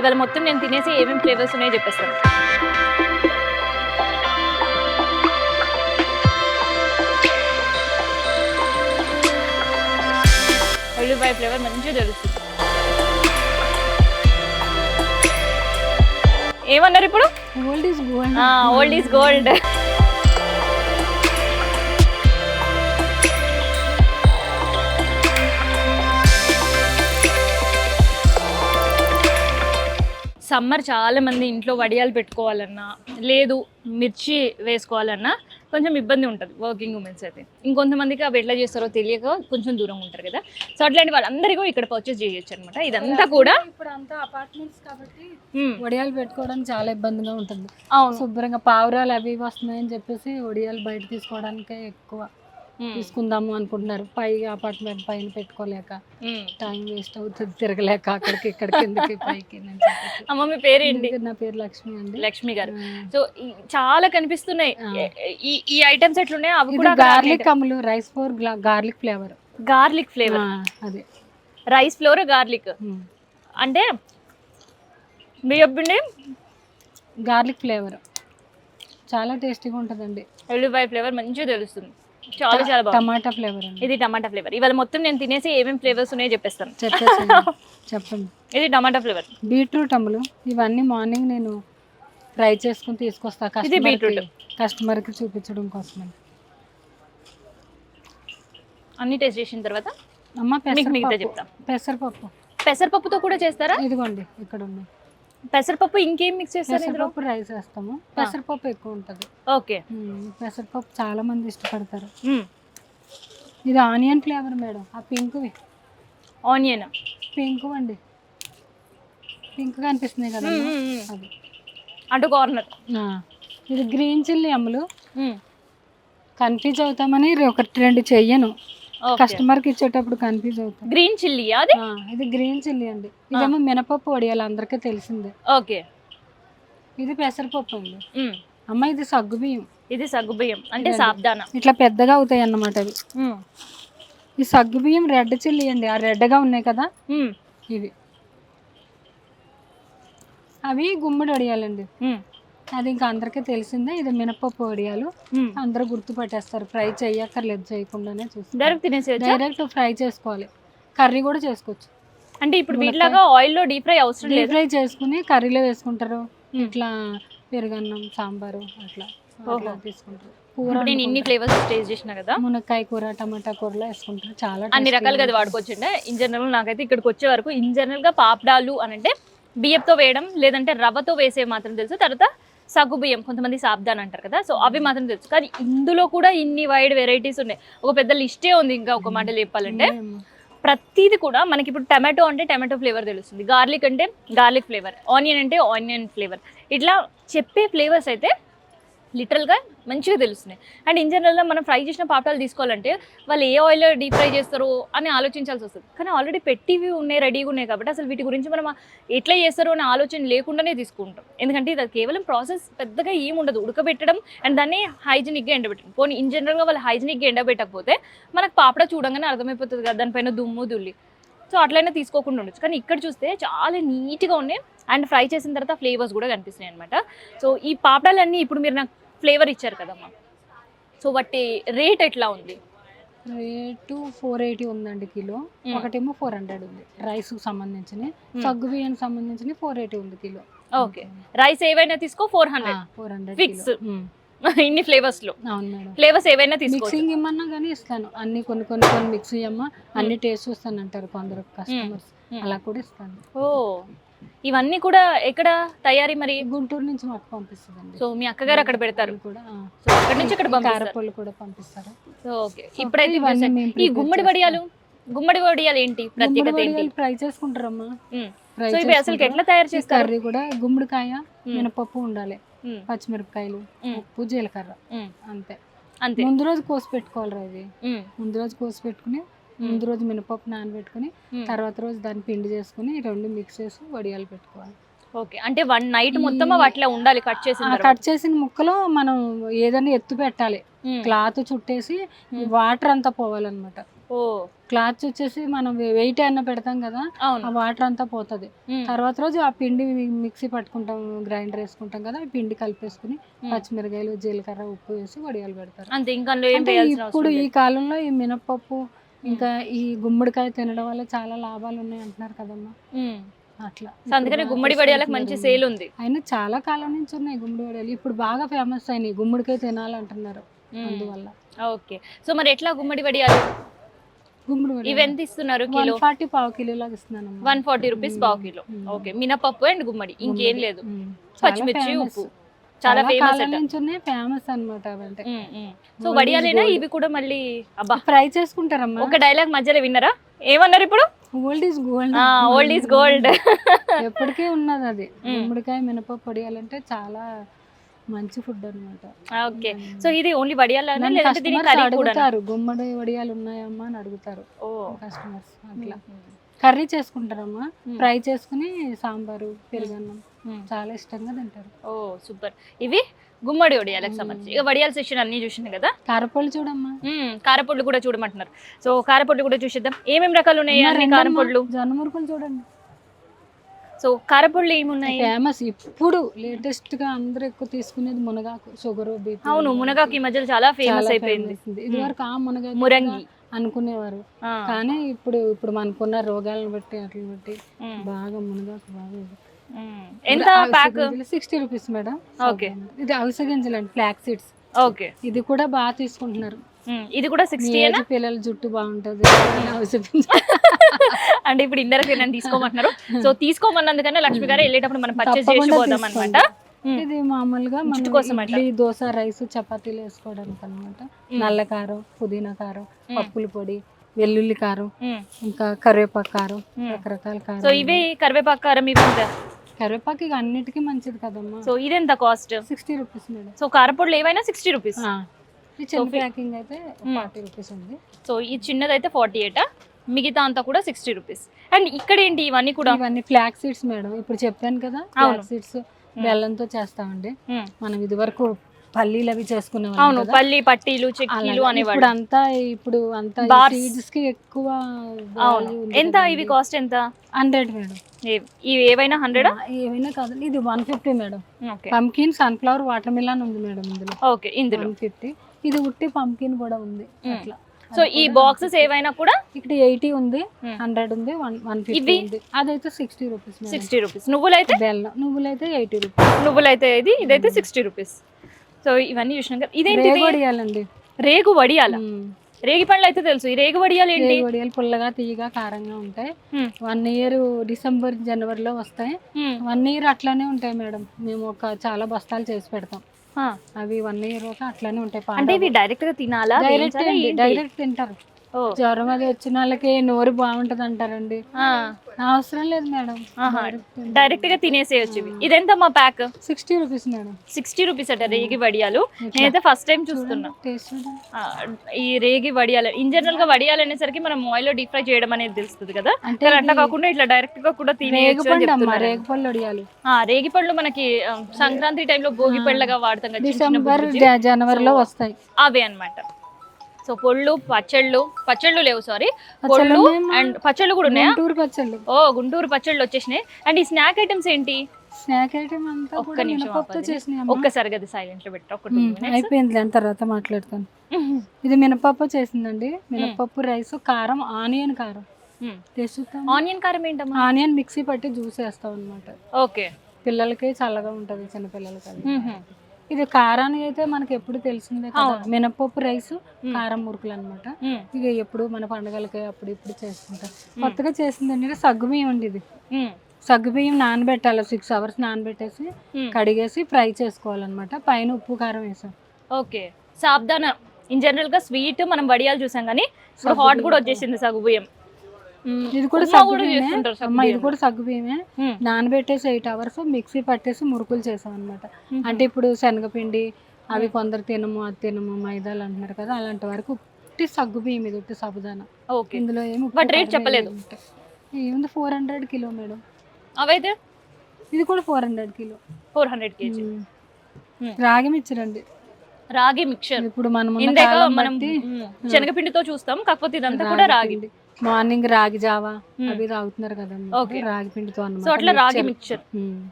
ఇవాళ మొత్తం నేను తినేసి ఏమేమి ఫ్లేవర్స్ ఉన్నాయో చెప్పేస్తాను. ఉల్లిపాయ ఫ్లేవర్ మంచిగా తెలుస్తుంది. ఏమన్నారు ఇప్పుడు? Old is gold. Old is gold. Summer చాలా మంది ఇంట్లో వడియాలు పెట్టుకోవాలన్నా లేదు మిర్చి వేసుకోవాలన్నా కొంచెం ఇబ్బంది ఉంటుంది వర్కింగ్ ఉమెన్స్ అయితే. ఇంకొంతమందికి అవి ఎట్లా చేస్తారో తెలియక కొంచెం దూరంగా ఉంటారు కదా. సో అట్లాంటి వాళ్ళందరికీ ఇక్కడ పర్చేస్ చేయొచ్చు అనమాట. ఇదంతా కూడా ఇప్పుడు అంతా అపార్ట్మెంట్స్ కాబట్టి వడియాలు పెట్టుకోవడానికి చాలా ఇబ్బందిగా ఉంటుంది. అవును, శుభ్రంగా పావురాలు అవి వస్తున్నాయని చెప్పేసి వడియాలు బయట తీసుకోవడానికే ఎక్కువ తీసుకుందాము అనుకుంటున్నారు. పైగా అపార్ట్మెంట్ పైన పెట్టుకోలేక టైం వేస్ట్ అవుతుంది, తిరగలేక అక్కడికి ఇక్కడికి ఎందుకు పైకి. అమ్మ మీ పేరేంటి? నా పేరు లక్ష్మి అండి. లక్ష్మి గారు. సో చాలా కనిపిస్తున్నాయి ఈ ఐటమ్స్. ఎట్లున్నాయి అవి కూడా? గార్లిక్ అమ్ములు, rice flour garlic flavour. Garlic flavour అదే రైస్ ఫ్లోర్ గార్లిక్ అంటే మీరు చెప్పింది. గార్లిక్ ఫ్లేవర్ చాలా టేస్టీగా ఉంటుందండి. ఉల్లిపాయ ఫ్లేవర్ మంచిగా తెలుస్తుంది. చాలా చాలా బాగుంది. టమాటా ఫ్లేవర్ అండి. ఇది టమాటా ఫ్లేవర్. ఇవాళ మొత్తం నేను తినేసి ఏమేమి ఫ్లేవర్స్ ఉన్నాయో చెప్పేస్తాను. చెప్పండి. ఇది టమాటా ఫ్లేవర్. బీట్రూట్ అమ్ములు ఇవన్నీ మార్నింగ్ నేను ఫ్రై చేసుకుని తీసుకొస్తా కస్టమర్కి చూపించడం కోసం. అన్ని టేస్ట్ చేసిన తర్వాత అమ్మ మిగతా చెప్తా. పెసరపప్పు. పెసరపప్పుతో కూడా చేస్తారా? ఇదిగోండి ఇక్కడ ఉంది పెసరపప్పు. ఇంకేం మిక్స్ చేస్తారు? పెసరపప్పు రైస్ వేస్తాము. పెసరపప్పు ఎక్కువ ఉంటుంది. ఓకే. పెసరపప్పు చాలా మంది ఇష్టపడతారు. ఇది ఆనియన్ ఫ్లేవర్ మేడం. ఆ పింక్ ఆనియన్ పింక్ అండి, పింక్ కనిపిస్తున్నాయి కదా అది అటు కార్నర్. ఇది గ్రీన్ చిల్లీ అమ్ములు. కన్ఫ్యూజ్ అవుతామని ఒకటి రెండు చెయ్యను, కస్టమర్ కి ఇచ్చేటప్పుడు కన్ఫ్యూజ్ అవుతాం. గ్రీన్ చిల్లీ అది? ఇది గ్రీన్ చిల్లీ అండి. ఇదేమో మినపప్పు వడియాలి, అందరికీ తెలిసిందే. ఓకే. ఇది పెసరపప్పు అండి. అమ్మ ఇది సగ్గు బియ్యం. ఇది సగ్గు బియ్యం అంటే సాబ్దానా. ఇట్లా పెద్దగా అవుతాయి అన్నమాట అవి. ఈ సగ్గు బియ్యం రెడ్ చిల్లీ అండి. ఆ రెడ్గా ఉన్నాయి కదా ఇవి. అవి గుమ్మడి వడియాలండి. అది ఇంకా అందరికీ తెలిసిందే. ఇది మినపప్పు వడియాలు. అందరూ గుర్తుపట్టేస్తారు. ఫ్రై చెయ్యక్కర్లేదు, చేయకుండానే చూస్తారు. డైరెక్ట్ ఫ్రై చేసుకోవాలి. కర్రీ కూడా చేసుకోవచ్చు. అంటే ఇప్పుడు వీటిలాగా ఆయిల్లో డీప్ ఫ్రై అవసరం లేదు. డీప్ ఫ్రై చేసుకుని కర్రీలో వేసుకుంటారు. ఇట్లా పెరుగన్నం, సాంబారు అట్లా తీసుకుంటారు. కూర నేను ఇన్ని ఫ్లేవర్స్ టేస్ట్ చేసిన కదా. మునక్కాయ కూర, టమాటా కూరలో వేసుకుంటారు. చాలా అన్ని రకాలుగా అది వాడుకోవచ్చు. ఇన్ జనరల్ నాకైతే ఇక్కడికి వచ్చే వరకు ఇన్ జనరల్ గా పాపడాలు అని అంటే బియ్యంతో వేయడం, లేదంటే రవ్వతో వేసే మాత్రం తెలుసు. తర్వాత సగ్గు బియ్యం, కొంతమంది సాబ్దాన్ అంటారు కదా, సో అవి మాత్రం తెలుసు. కానీ ఇందులో కూడా ఇన్ని వైడ్ వెరైటీస్ ఉన్నాయి. ఒక పెద్ద లిస్టే ఉంది. ఇంకా ఒక మాట చెప్పాలంటే ప్రతిది కూడా మనకి ఇప్పుడు టమాటో అంటే టమాటో ఫ్లేవర్ తెలుస్తుంది, గార్లిక్ అంటే గార్లిక్ ఫ్లేవర్, ఆనియన్ అంటే ఆనియన్ ఫ్లేవర్. ఇట్లా చెప్పే ఫ్లేవర్స్ అయితే లిటరల్గా మంచిగా తెలుస్తున్నాయి. అండ్ ఇన్ జనరల్గా మనం ఫ్రై చేసిన పాపడాలు తీసుకోవాలంటే వాళ్ళు ఏ ఆయిల్లో డీప్ ఫ్రై చేస్తారో అని ఆలోచించాల్సి వస్తుంది. కానీ ఆల్రెడీ పెట్టివి ఉన్నాయి, రెడీగా ఉన్నాయి కాబట్టి అసలు వీటి గురించి మనం ఎట్లా చేస్తారో అనే ఆలోచన లేకుండానే తీసుకుంటాం. ఎందుకంటే ఇది కేవలం ప్రాసెస్ పెద్దగా ఏముండదు, ఉడకబెట్టడం అండ్ దాన్ని హైజీనిక్గా ఎండబెట్టడం. పోనీ ఇన్ జనరల్గా వాళ్ళు హైజీనిక్గా ఎండబెట్టకపోతే మనకు పాపడ చూడంగానే అర్థమైపోతుంది కదా దానిపైన దుమ్ము దుల్లి. సో అట్లయినా తీసుకోకుండా ఉండొచ్చు. కానీ ఇక్కడ చూస్తే చాలా నీట్గా ఉన్నాయి అండ్ ఫ్రై చేసిన తర్వాత ఫ్లేవర్స్ కూడా కనిపిస్తున్నాయి అనమాట. సో ఈ పాపడాలన్నీ ఇప్పుడు మీరు నాకు ఫ్లేవర్ ఇచ్చారు కదమ్మా, సో వాటి రేట్ ఎట్లా ఉంది? రేటు 480 ఉందండి కిలో. ఒకటేమో 400 ఉంది. రైస్ సంబంధించిన, సగ్గు బియ్యం సంబంధించిన 480 ఉంది కిలో. ఓకే. రైస్ ఏవైనా తీసుకో 400 ఫిక్స్. ఇన్ని ఫ్లేవర్స్ లో. అవును మేడం. ఫ్లేవర్స్ ఏవైనా తీసుకో. మిక్సింగ్ ఇమ్మన్నా కానీ ఇస్తాను. అన్ని కొన్ని మిక్స్ ఇయ్యమ్మా, అన్ని టేస్ట్ చూస్తాను అంటారు కొందరు కస్టమర్స్, అలా కూడా ఇస్తాను. ఓ, ఇవన్నీ కూడా ఎక్కడ తయారీ? మరి గుంటూరు నుంచి మాకు పంపిస్తుందండి. సో మీ అక్కగారు అక్కడ పెడతారు కూడా. సో అక్కడ నుంచి ఇక్కడ కారపళ్ళు కూడా పంపిస్తారు. So okay. ఇప్పుడైతే ఈ గుమ్మడి వడియాలు ఏంటి ప్రత్యేకత? ఏంటి? ఫ్రై చేసుకుంటారమ్మా. సో ఇవి అసలు ఎట్లా తయారు చేస్తారు? కర్రీ కూడా గుమ్మడికాయ, మినపప్పు ఉండాలి, పచ్చిమిరపకాయలు, ఉప్పు, జీలకర్ర, అంతే. ముందు రోజు కోసి పెట్టుకోవాలి. ఇది ముందు రోజు కోసి పెట్టుకుని ముందు రోజు మినపప్పు నానబెట్టుకుని తర్వాత రోజు దాన్ని పిండి చేసుకుని రెండు మిక్స్ చేసి వడియాలు పెట్టుకోవాలి. ఓకే. అంటే వన్ నైట్ మొత్తం అట్లా ఉండాలి. కట్ చేసిన ముక్కలు మనం ఏదైనా ఎత్తు పెట్టాలి, క్లాత్ చుట్టేసి వాటర్ అంతా పోవాలన్నమాట. ఓ, క్లాత్ వచ్చేసి మనం వెయిట్ అయినా పెడతాం కదా, అవును. ఆ వాటర్ అంతా పోతుంది. తర్వాత రోజు ఆ పిండి మిక్సీ పట్టుకుంటాం, గ్రైండర్ వేసుకుంటాం కదా, ఆ పిండి కలిపేసుకుని పచ్చిమిరకాయలు, జీలకర్ర, ఉప్పు వేసి వడియాలు పెడతారు. అంతే, ఇంకా అందులో ఏం అంటే వేయాల్సిన ఇప్పుడు అవసరం ఈ లేదు. కాలంలో ఈ మినపప్పు ఇంకా ఈ గుమ్మడికాయ తినడం వల్ల చాలా లాభాలు ఉన్నాయి అంటున్నారు కదమ్మా. అట్లా సో అందుకని గుమ్మడి వడియాలకు మంచి సేల్ ఉంది. అయినా చాలా కాలం నుంచి ఉన్నాయి గుమ్మడి వడియాలు, ఇప్పుడు బాగా ఫేమస్ అయినాయి, గుమ్మడికాయ తినాలంటున్నారు అందువల్ల. ఓకే, సో మరి ఎట్లా గుమ్మడి వడియాలు గుమ్మడి ఇవి వడియాలు ఎంత ఇస్తున్నారు కిలో? 140 పావు కిలో లాగా ఇస్తున్నాను. 140 రూపీస్ పావు కిలో. ఓకే, మినపప్పు అండ్ గుమ్మడి, ఇంకేం లేదు. పచ్చిమిర్చి, ఉప్పు, చాలా ఫేమస్ ఫేమస్ అన్నమాట అవంటే. సో వడియాలేనా ఇవి కూడా? మళ్ళీ అబ్బా, ఫ్రై చేసుకుంటారమ్మా. ఒక డైలాగ్ మధ్యలో విన్నరా, ఏమన్నారు ఇప్పుడు? Old is gold. Old is gold. ఎప్పటికీ ఉన్నది అది. గుమ్మడికాయ మినపప్పు వడియాలంటే చాలా మంచి ఫుడ్ అన్నమాట. ఓకే, సో ఇది ఓన్లీ వడియాలనా లేదంటే దీని కర్రీ కూడా? అడుగుతారు, గుమ్మడి వడియాలు ఉన్నాయమ్మా అని అడుగుతారు కస్టమర్స్. అట్లా కర్రీ చేసుకుంటారమ్మా, ఫ్రై చేసుకుని సాంబారు, పెరుగన్నం చాలా ఇష్టంగా తింటారు. ఓ సూపర్. ఇవి గుమ్మడి వడియాలకు సంబంధించి. ఇక వడియాల సెక్షన్ అన్ని చూసింది కదా. కారపొడి చూడమ్మా. కారపొడులు కూడా చూడమంటున్నారు. సో కారపొడులు కూడా చూసేద్దాం, ఏమేమి రకాలు ఉన్నాయి అన్ని కారపొడులు. జొన్న మురుకులు చూడండి. సో కారపొడులు ఏమున్నాయి? ఫేమస్ ఇప్పుడు లేటెస్ట్ గా అందరూ ఎక్కువ తీసుకునేది మునగాకు, షుగర్, బీపీ. అవును, మునగాకు ఈ మధ్యలో చాలా ఫేమస్ అయిపోయింది. ఇది వరకు ఆ మునగాకు మురంగి అనుకునేవారు, కానీ ఇప్పుడు మనకున్న రోగాలను బట్టి అట్లా బట్టి బాగా మునగాకు బాగా. ఎంత ప్యాక్? 60 rupees madam. ఓకే, ఇది అవిసె గింజలు అండి, ఫ్లాక్ సీడ్స్. ఓకే, ఇది కూడా బాగా తీసుకుంటున్నారు. ఇది కూడా 60 పిల్లల జుట్టు బాగుంటది అవిసె అంటే ఇప్పుడు ఇండైరెక్ట్ నేను తీసుకోమంటున్నారు. సో తీసుకోమన్నందుకనే లక్ష్మి గారు వెళ్ళేటప్పుడు మనం పర్చేస్ చేసి పోదాం అనమాట. ఇది మామూలుగా ఇడ్లీ, దోశ, రైస్, చపాతీలు వేసుకోవడానికి అనమాట. నల్ల కారం, పుదీనా కారం, పప్పుల పొడి, వెల్లుల్లి కారం, ఇంకా కరివేపాకు కారం, రకరకాల కారం. సో ఇవి కరివేపాకు కారం, ఇవి కరివేపాకు ఇక అన్నిటికీ మంచిది కదమ్మా. సో ఇదెంత కాస్ట్? 60 rupees madam. సో కారపొడులు ఏవైనా 60 రూపీస్. ఈ చిన్న ప్యాకింగ్ అయితే 40 రూపీస్ ఉంది. సో ఈ చిన్నది అయితే 48, మిగతా అంతా కూడా 60 రూపీస్. అండ్ ఇక్కడ ఏంటి ఇవన్నీ కూడా? ఇవన్నీ ఫ్లాక్ సీడ్స్ మేడం. ఇప్పుడు చెప్పాను కదా, ఫ్లాక్ సీడ్స్ బెల్లంతో చేస్తామండి. మనం ఇది వరకు పల్లీలు అవి చేసుకున్నాం. అవును, పల్లి పట్టీలు, చెక్కీలు అనేవాళ్ళు. ఇప్పుడు అంతా సీడ్స్ కి ఎక్కువ. ఎంత ఇవి కాస్ట్? ఎంత? 100 మేడం. ఇవి ఏవైనా 100? ఏవైనా కాదు, ఇది 150 madam. Pumpkin, sunflower, water melon ఉంది మేడం ఇందులో. ఓకే, ఇందులో 150. ఇది ఉట్టి పంకిన్ కూడా ఉంది అట్లా. సో ఈ బాక్సెస్ ఏవైనా కూడా ఇక్కడ 80 ఉంది, 100 ఉంది, 150 ఉంది. అదైతే 60 రూపీస్. 60 రూపీస్. నువ్వులైతే? బెల్లం నువ్వులైతే 80 రూపీస్. నువ్వులైతే ఇదైతే 60 రూపీస్. సో ఇవన్నీ చూసినాం కదా. ఇదేంటి? వడియాలండి. రేగు వడియాల. రేగి పండ్లు అయితే తెలుసు, ఈ రేగు వడియాలు ఏంటి? రేగి వడియాలు పుల్లగా, తీయగా, కారంగా ఉంటాయి. 1 ఇయర్ డిసెంబర్, జనవరిలో వస్తాయి. 1 ఇయర్ అట్లానే ఉంటాయి మేడం. మేము చాలా బస్తాలు చేసి పెడతాం. అవి 1 ఇయర్ అట్లానే ఉంటాయి. అంటే ఇవి డైరెక్ట్ గా తినాలా? డైరెక్ట్ తింటారు. జ్వరం అది వచ్చిన వాళ్ళకి నోరు బాగుంటది అంటారండి. అవసరం లేదు మేడం, డైరెక్ట్ గా తినేసేయచ్చు. ఇదెంత మా ప్యాక్? 60 rupees madam. 60 రూపీస్ అట రేగి వడియాలు. నేనైతే ఫస్ట్ టైం చూస్తున్నా ఈ రేగి వడియాలు. ఇన్ జనరల్ గా వడియాలు అనేసరికి మనం ఆయిల్ లో డీప్ ఫ్రై చేయడం అనేది తెలుస్తుంది కదా, అట్లా కాకుండా ఇట్లా డైరెక్ట్ గా కూడా తినేయచ్చు. రేగిపళ్ళు వడియాలు. రేగి పళ్ళు మనకి సంక్రాంతి టైంలో భోగి పళ్ళగా వాడతాం కదా, డిసెంబర్, జనవరిలో వస్తాయి అవే అన్నమాట. సో పొళ్ళు, పచ్చళ్ళు లేవు, సారీ, పొళ్ళు అండ్ పచ్చళ్ళు కూడా ఉన్నాయా? గుంటూరు పచ్చళ్ళు. గుంటూరు పచ్చళ్ళు వచ్చేసినాయి. అండ్ ఈ స్నాక్ ఐటమ్స్ ఏంటి? స్నాక్ ఐటమ్ అంతా ఒక్క నిమిషం, ఒక్కసారి కదా సైలెంట్ లో పెట్టా. అయిపోయింది, దాని తర్వాత మాట్లాడతాను. ఇది మినపప్పు చేసిందండి. మినపప్పు, రైస్, కారం, ఆనియన్ కారం. ఆనియన్ కారం ఏంటమ్మా? ఆనియన్ మిక్సీ పట్టి జ్యూస్ వేస్తాం అనమాట. ఓకే, పిల్లలకి చల్లగా ఉంటది, చిన్న పిల్లలకి. ఇది కారానికి అయితే మనకి ఎప్పుడు తెలిసిందే కదా, మినపప్పు, రైస్, కారం మురుకులు అనమాట. ఇక ఎప్పుడు మన పండుగలకి అప్పుడు ఇప్పుడు చేసుకుంటాం. కొత్తగా చేసిందండి సగ్గుబియ్యం అండి. ఇది సగ్గుబియ్యం నానబెట్టాలి, 6 hours నానబెట్టేసి కడిగేసి ఫ్రై చేసుకోవాలన్నమాట. పైన ఉప్పు, కారం వేసాం. ఓకే, సాబ్దానా. ఇన్ జనరల్ గా స్వీట్ మనం వడియాలు చూసాం, కానీ ఇప్పుడు హాట్ కూడా వచ్చేసింది సగ్గుబియ్యం. ఇది కూడా సగ్గుబియ్యమే. నానబెట్టేసి 8 hours మిక్సీ పట్టేసి మురుకులు చేసాం అనమాట. అంటే ఇప్పుడు శనగపిండి అవి కొందరు తినము, అది తినము, మైదాలు అంటున్నారు కదా, అలాంటి వరకు ఉట్టి సగ్గుబియ్యం. ఇది ఉట్టి సాబుదానా. ఇందులో రేట్ చెప్పలేదు. ఏముంది 400 కిలో మేడం. అవైతే ఇది కూడా 400 కిలో. 400 kg. రాగి మిక్చరండి. రాగి మిక్చర్. ఇప్పుడు మనం శనగపిండితో చూస్తాం, కాకపోతే ఇదంతా కూడా రాగి. మార్నింగ్ రాగి జావా మ్మ్. అవి తాగుతున్నారు కదమ్మా ఓకే. ఇప్పుడు రాగి పిండితో సో అట్లా రాగి అన్నమాట మిక్చర్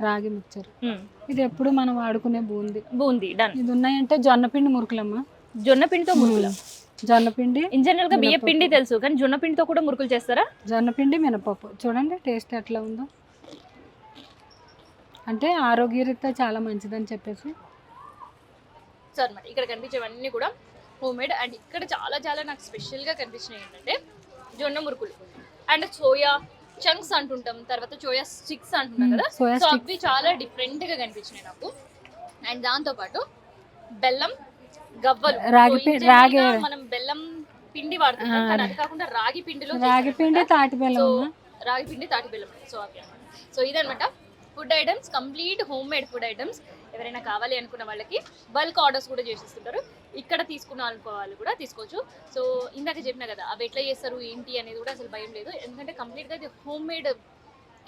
రాగి మిక్చర్ ఇది ఎప్పుడు మనం వాడుకునే బూందీ డన్. ఇది ఉన్నాయంటే జొన్న పిండి మురుకులమ్మా జొన్న పిండితో మురుకులు. జొన్న పిండి ఇన్ జనరల్ గా బియ్య మినపప్పు. పిండి తెలుసు కానీ జొన్న పిండితో కూడా మురుకులు చేస్తారా? జొన్న పిండి మినపప్పు చూడండి టేస్ట్ ఎట్లా ఉందో, అంటే ఆరోగ్యరీత్యా చాలా మంచిదని చెప్పేసి. సో అన్నమాట ఇక్కడ కనిపించేవన్నీ కూడా హోమ్ మేడ్. అండ్ ఇక్కడ చాలా చాలా నాకు స్పెషల్గా కనిపించినవి ఏంటంటే జొన్న మురుకులు అండ్ సోయా చంక్స్ అంటుంటాం, తర్వాత సోయా స్టిక్స్ అంటున్నాం కదా. సోయా సో స్టిక్స్ అవి చాలా డిఫరెంట్గా కనిపించినాయి నాకు. అండ్ దాంతోపాటు బెల్లం గవ్వలు. రాగి So, పిండి in general రాగి గా మనం బెల్లం పిండి వాడుతున్నాం కానీ అది కాకుండా రాగి పిండిలో రాగి పిండి తాటి సో బెల్లం అమ్మా. రాగి పిండి తాటి బెల్లం. సో అవి అన్నమాట. సో ఇదనమాట food items, complete home made food items. ఎవరైనా కావాలి అనుకున్న వాళ్ళకి బల్క్ ఆర్డర్స్ కూడా చేసిస్తుంటారు. ఇక్కడ తీసుకున్న వాళ్ళు కూడా తీసుకోవచ్చు. సో ఇందాక చెప్పినా కదా అవి ఎట్లా చేస్తారు ఏంటి అనేది కూడా అసలు భయం లేదు, ఎందుకంటే కంప్లీట్గా ఇది హోమ్ మేడ్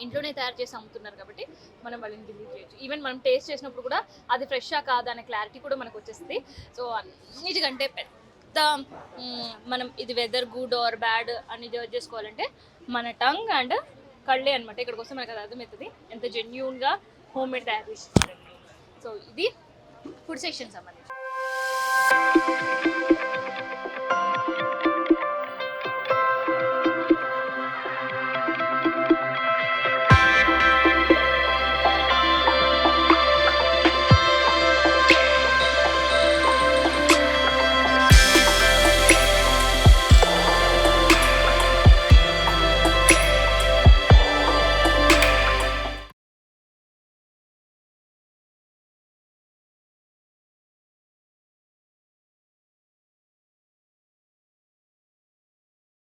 ఇంట్లోనే తయారు చేసి అమ్ముతున్నారు కాబట్టి మనం వాళ్ళని బిలీవ్ చేయొచ్చు. ఈవెన్ మనం టేస్ట్ చేసినప్పుడు కూడా అది ఫ్రెషా కాదా అనే క్లారిటీ కూడా మనకు వచ్చేస్తుంది. సో అన్నిటికంటే పెద్ద మనం ఇది వెదర్ గుడ్ ఆర్ బ్యాడ్ అని జడ్జ్ చేసుకోవాలంటే మన టంగ్ అండ్ కళ్ళే అనమాట. ఇక్కడికి వస్తే మనకు అది అర్థమవుతుంది ఎంత జెన్యూన్గా హోమ్ మేడ్ తయారు చేస్తున్నారు. సో ఇది ఫుడ్ సెక్షన్ సంబంధించి.